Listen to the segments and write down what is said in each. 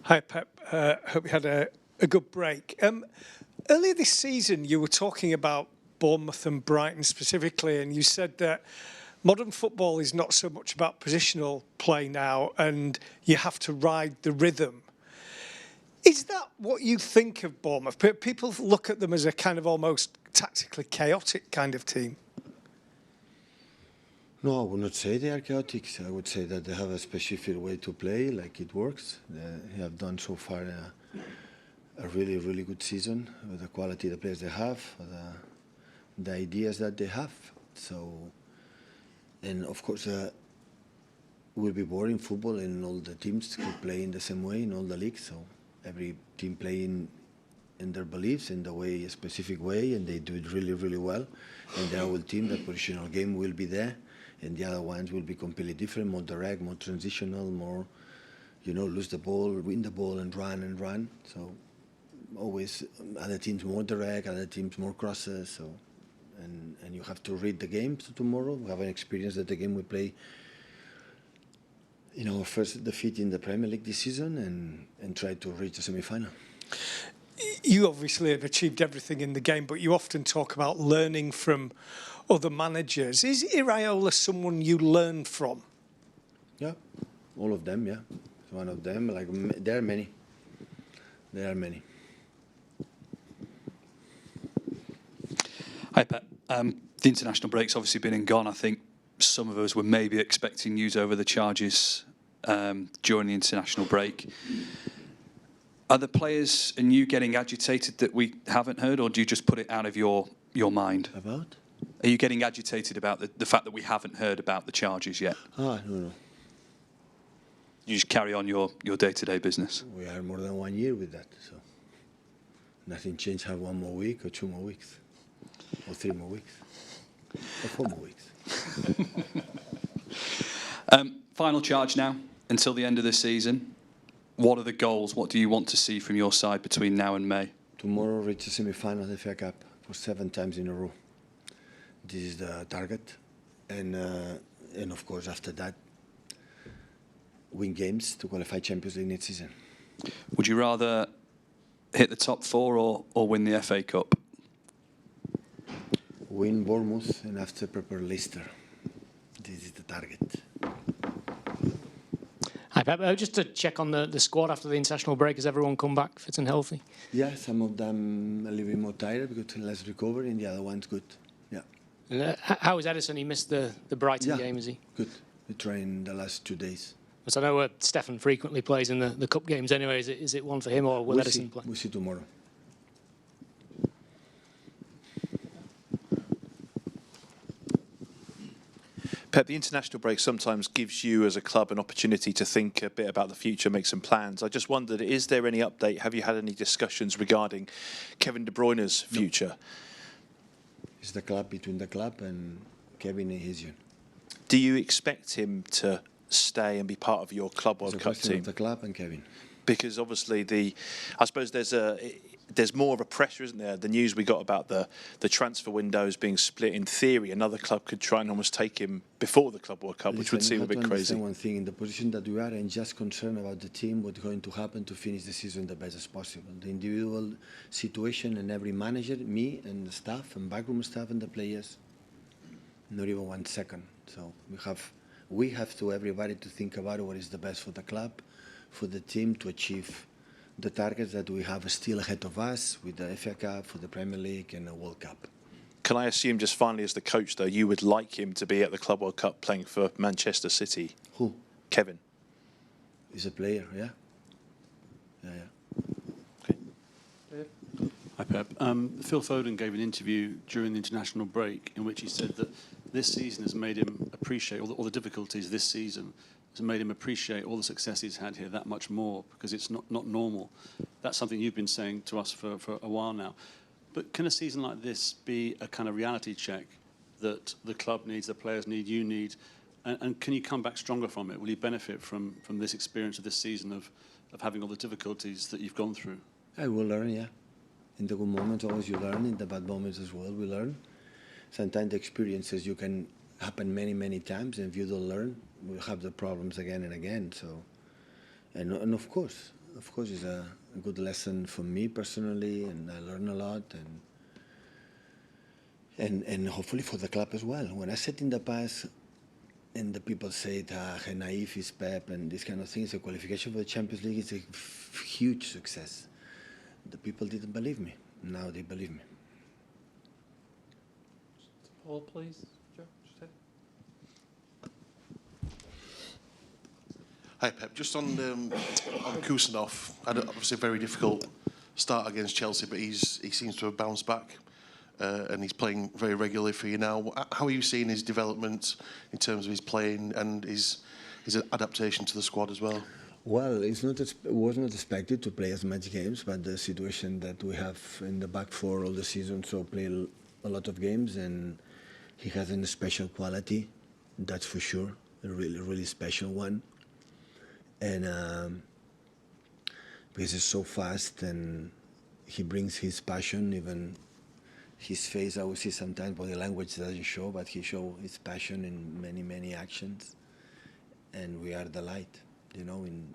Hi, Pep. Hope you had a good break. Earlier this season, you were talking about Bournemouth and Brighton specifically, and you said that modern football is not so much about positional play now, and you have to ride the rhythm. Is that what you think of Bournemouth? People look at them as a kind of almost tactically chaotic kind of team. No, I would not say they are chaotic. I would say that they have a specific way to play, like it works. They have done so far a really, really good season with the quality of the players they have, the ideas that they have. So, and of course, it will be boring football, and all the teams could play in the same way in all the leagues. So every team playing in their beliefs in the way, a specific way, and they do it really, really well. And the whole team, the positional game will be there. And the other ones will be completely different, more direct, more transitional, more, lose the ball, win the ball, and run. So always other teams more direct, other teams more crosses. So, and you have to read the game. So tomorrow we have an experience that the game we play in our first defeat in the Premier League this season, and try to reach the semi-final. You obviously have achieved everything in the game, but you often talk about learning from other managers. Is Iraola someone you learn from? Yeah, all of them, yeah. One of them, there are many. Hi, Pep. The international break's obviously been and gone. I think some of us were maybe expecting news over the charges during the international break. Are the players and you getting agitated that we haven't heard, or do you just put it out of your mind? About? Are you getting agitated about the fact that we haven't heard about the charges yet? No. You just carry on your day-to-day business? We are more than 1 year with that, so nothing changed. Have 1 more week or 2 more weeks or 3 more weeks or 4 more weeks. Final charge now until the end of the season. What are the goals? What do you want to see from your side between now and May? Tomorrow, reach the semi-final of the FA Cup for 7 times in a row. This is the target, and of course after that, win games to qualify Champions League next season. Would you rather hit the top 4 or win the FA Cup? Win Bournemouth and after prepare Leicester. This is the target. Hi, Pep. Just to check on the squad after the international break, has everyone come back fit and healthy? Yeah, some of them a little bit more tired because less recovery, and the other one's good. Yeah. And, how is Ederson? He missed the Brighton game, is he? Good. We trained the last 2 days. So I know Stefan frequently plays in the cup games anyway. Is it one for him, or will Ederson play? We'll see tomorrow. Pep, the international break sometimes gives you as a club an opportunity to think a bit about the future, make some plans. I just wondered, is there any update? Have you had any discussions regarding Kevin De Bruyne's future? No. It's the club, between the club and Kevin and his union. Do you expect him to stay and be part of your Club World Cup team? Of the club and Kevin. Because obviously I suppose there's more of a pressure, isn't there? The news we got about the transfer windows being split. In theory, another club could try and almost take him before the Club World Cup, which would seem a bit crazy. One thing, in the position that we are, and just concerned about the team, what's going to happen to finish the season the best as possible. The individual situation and every manager, me and the staff and backroom staff and the players, not even 1 second. So we have to everybody to think about what is the best for the club, for the team to achieve the targets that we have still ahead of us with the FA Cup, for the Premier League and the World Cup. Can I assume, just finally as the coach though, you would like him to be at the Club World Cup playing for Manchester City? Who? Kevin. He's a player, yeah. Okay. Hi Pep. Phil Foden gave an interview during the international break in which he said that this season has made him appreciate all the difficulties this season has made him appreciate all the success he's had here that much more, because it's not normal. That's something you've been saying to us for a while now. But can a season like this be a kind of reality check that the club needs, the players need, you need, and can you come back stronger from it? Will you benefit from this experience of this season of having all the difficulties that you've gone through? I will learn, yeah. In the good moments, always you learn. In the bad moments as well, we learn. Sometimes the experiences you can happen many times, and if you don't learn, we'll have the problems again and again. So, and of course, of course, it's a good lesson for me personally, and I learn a lot, and hopefully for the club as well. When I said in the past, and the people say how naive is Pep and these kind of things, the qualification for the Champions League is a huge success. The people didn't believe me. Now they believe me. Paul, please. Joe, Hi Pep, just on Khusanov, had obviously a very difficult start against Chelsea, but he seems to have bounced back and he's playing very regularly for you now. How are you seeing his development in terms of his playing and his adaptation to the squad as well? Well, it was not expected to play as much games, but the situation that we have in the back four all the season, so play a lot of games, and he has a special quality, that's for sure, a really, really special one. And because he's so fast and he brings his passion, even his face, I would see sometimes body language doesn't show, but he shows his passion in many, many actions. And we are the light, you know, in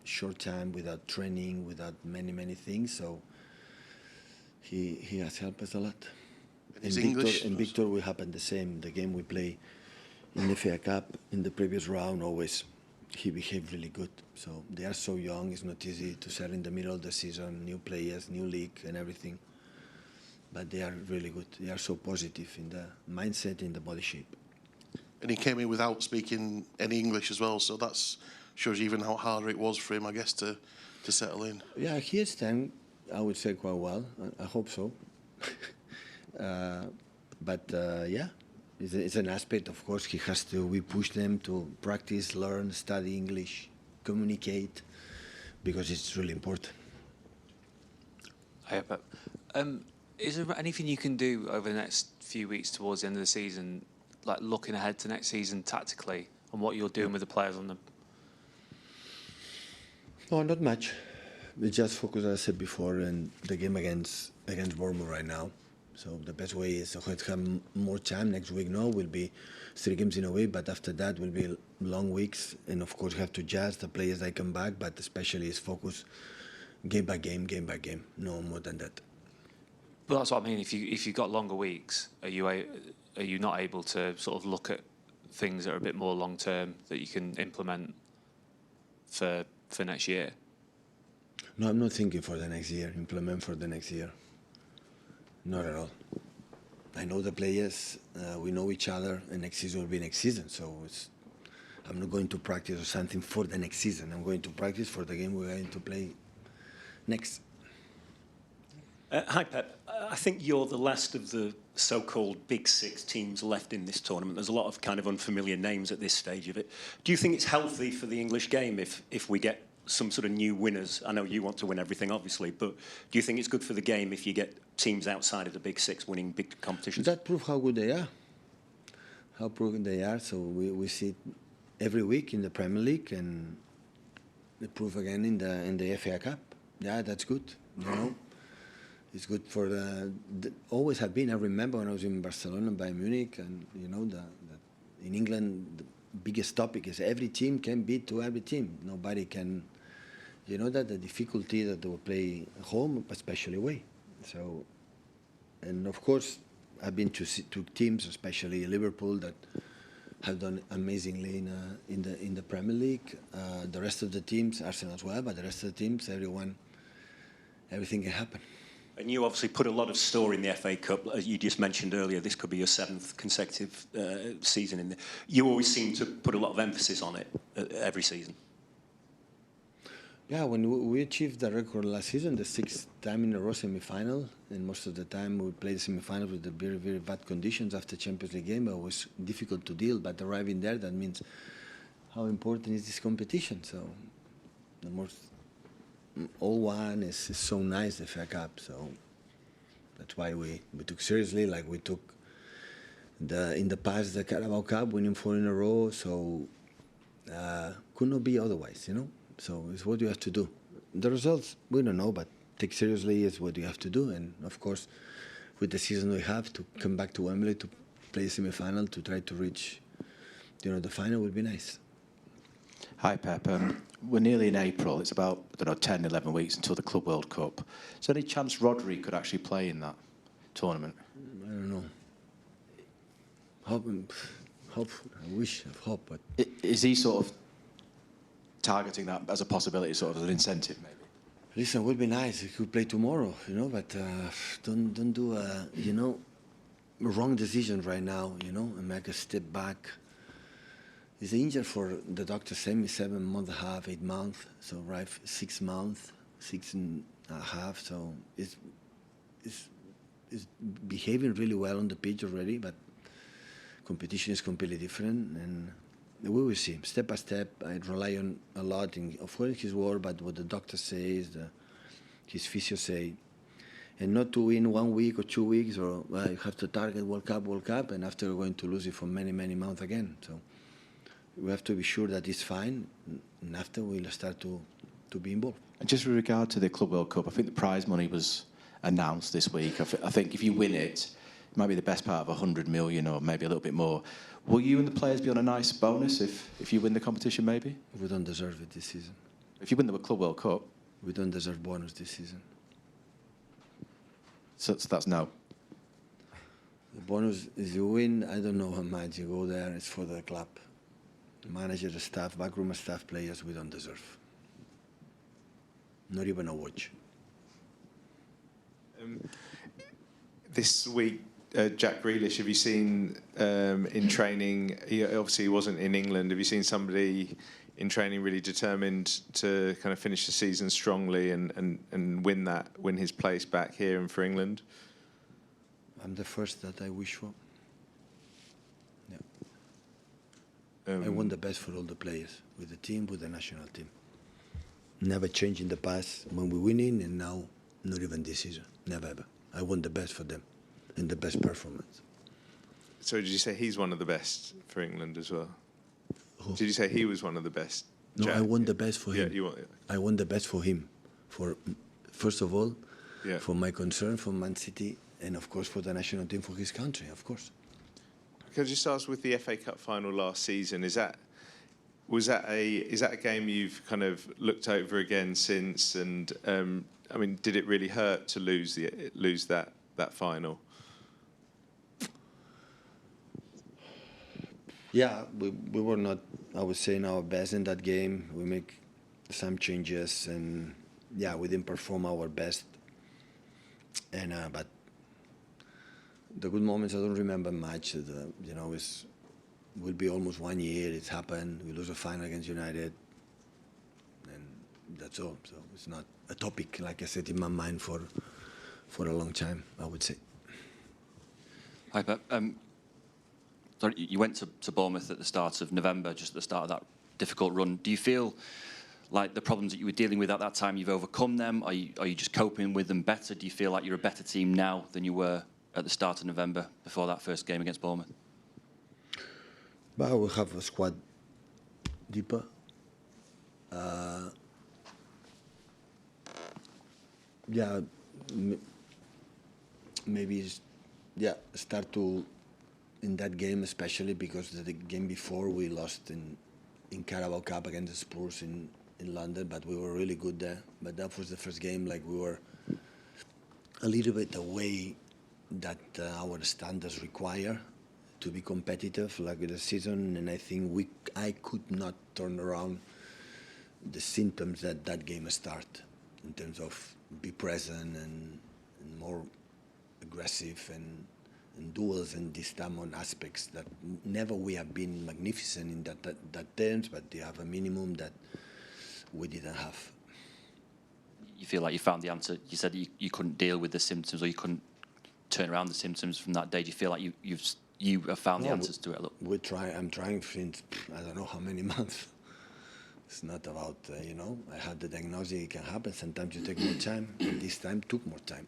short time, without training, without many, many things. So he has helped us a lot. And Victor will happen the same. The game we play in the FA Cup, in the previous round, always he behaved really good. So they are so young, it's not easy to sell in the middle of the season, new players, new league and everything. But they are really good. They are so positive in the mindset, in the body shape. And he came in without speaking any English as well, so that shows you even how hard it was for him, I guess, to settle in. Yeah, he has done, I would say, quite well. I hope so. Yeah, it's an aspect, of course, he has to, we push them to practice, learn, study English, communicate, because it's really important. Hi, Pep. Is there anything you can do over the next few weeks towards the end of the season, like looking ahead to next season tactically, and what you're doing with the players on them? No, not much. We just focus, as I said before, on the game against Bournemouth right now. So the best way is to have more time. Next week, no, will be 3 games in a week, but after that will be long weeks. And of course, have to adjust the players that come back, but especially is focus game by game, no more than that. But that's what I mean. If you've got longer weeks, are you not able to sort of look at things that are a bit more long term that you can implement for next year? No, I'm not thinking for the next year. Implement for the next year. Not at all. I know the players. We know each other, and next season will be next season. So I'm not going to practice or something for the next season. I'm going to practice for the game we're going to play next. Hi, Pep. I think you're the last of the so-called Big Six teams left in this tournament. There's a lot of kind of unfamiliar names at this stage of it. Do you think it's healthy for the English game if we get some sort of new winners? I know you want to win everything, obviously, but do you think it's good for the game if you get teams outside of the Big Six winning big competitions? That proves how good they are. How proven they are. So we see it every week in the Premier League, and they prove again in the FA Cup. Yeah, that's good. You know. It's good for always have been. I remember when I was in Barcelona, Bayern Munich, and you know in England the biggest topic is every team can beat to every team. Nobody can, you know, that the difficulty that they will play home, especially away. So, and of course, I've been to teams, especially Liverpool, that have done amazingly in the Premier League. The rest of the teams, Arsenal as well, but the rest of the teams, everything can happen. And you obviously put a lot of store in the FA Cup. As you just mentioned earlier, this could be your 7th consecutive season in there. You always seem to put a lot of emphasis on it every season. Yeah, when we achieved the record last season, the 6th time in a row semi-final, and most of the time we played the semi-final with the very, very bad conditions after Champions League game. It was difficult to deal, but arriving there, that means how important is this competition. So the most all one is so nice, the FA Cup. So that's why we took seriously, like we took in the past the Carabao Cup, winning 4 in a row. So could not be otherwise, you know. So it's what you have to do. The results we don't know, but take seriously is what you have to do. And of course, with the season we have to come back to Wembley to play the semi-final to try to reach, you know, the final would be nice. Hi, Pep. We're nearly in April. It's about, I don't know, 10, 11 weeks until the Club World Cup. Is there any chance Rodri could actually play in that tournament? I don't know. Hope, I wish, I hope, but... Is he sort of targeting that as a possibility, sort of as an incentive, maybe? Listen, it would be nice if he could play tomorrow, you know, but don't do a, you know, wrong decision right now, you know, and make a step back. He's injured for, the doctor said me 7 months and a half, 8 months, so right, 6 months, 6.5, so it's behaving really well on the pitch already, but competition is completely different, and we will see. Step by step, I rely on a lot, of course, his word, but what the doctor says, his physio say, and not to win 1 week or 2 weeks, or I have to target World Cup, and after we're going to lose it for many, many months again. So we have to be sure that it's fine, and after we'll start to be involved. And just with regard to the Club World Cup, I think the prize money was announced this week. I think if you win it, it might be the best part of 100 million or maybe a little bit more. Will you and the players be on a nice bonus if you win the competition, maybe? We don't deserve it this season. If you win the Club World Cup? We don't deserve bonus this season. So that's no. The bonus is you win, I don't know how much. You go there, it's for the club. The manager, the staff, backroom staff, players, we don't deserve. Not even a watch. This week, Jack Grealish, have you seen in training, obviously he wasn't in England, have you seen somebody in training really determined to kind of finish the season strongly and win his place back here and for England? I'm the first that I wish for. Yeah. I want the best for all the players, with the team, with the national team. Never changed in the past when we're winning, and now not even this season. Never ever. I want the best for them and the best performance. So did you say he's one of the best for England as well? Who? Did you say he was one of the best? No, Jack? I want the best for him. Yeah, you want it. I want the best for him. For first of all, Yeah. for my concern for Man City, and of course for the national team, for his country, of course. Can I just ask, with the FA Cup final last season, is that a game you've kind of looked over again since? And I mean, did it really hurt to lose that final? Yeah, we were not, I would say, in our best in that game. We make some changes, and yeah, we didn't perform our best. And but the good moments I don't remember much. You know, it will be almost 1 year. It's happened. We lose a final against United, and that's all. So it's not a topic, like I said, in my mind for a long time, I would say. Hi, Pep. Sorry, you went to Bournemouth at the start of November, just at the start of that difficult run. Do you feel like the problems that you were dealing with at that time, you've overcome them? Are you just coping with them better? Do you feel like you're a better team now than you were at the start of November before that first game against Bournemouth? Well, we have a squad deeper. Yeah, maybe start to, in that game especially, because the game before we lost in Carabao Cup against the Spurs in London, but we were really good there. But that was the first game, like we were a little bit away that our standards require to be competitive, like the season, and I think I could not turn around the symptoms that game start in terms of be present and more aggressive and duels and these Tamon aspects that never we have been magnificent in that terms, but they have a minimum that we didn't have. You feel like you found the answer? You said you couldn't deal with the symptoms, or you couldn't turn around the symptoms from that day. Do you feel like you have found the answers to it? Look, I'm trying since I don't know how many months. It's not about I had the diagnosis. It can happen. Sometimes you take more time. And this time took more time.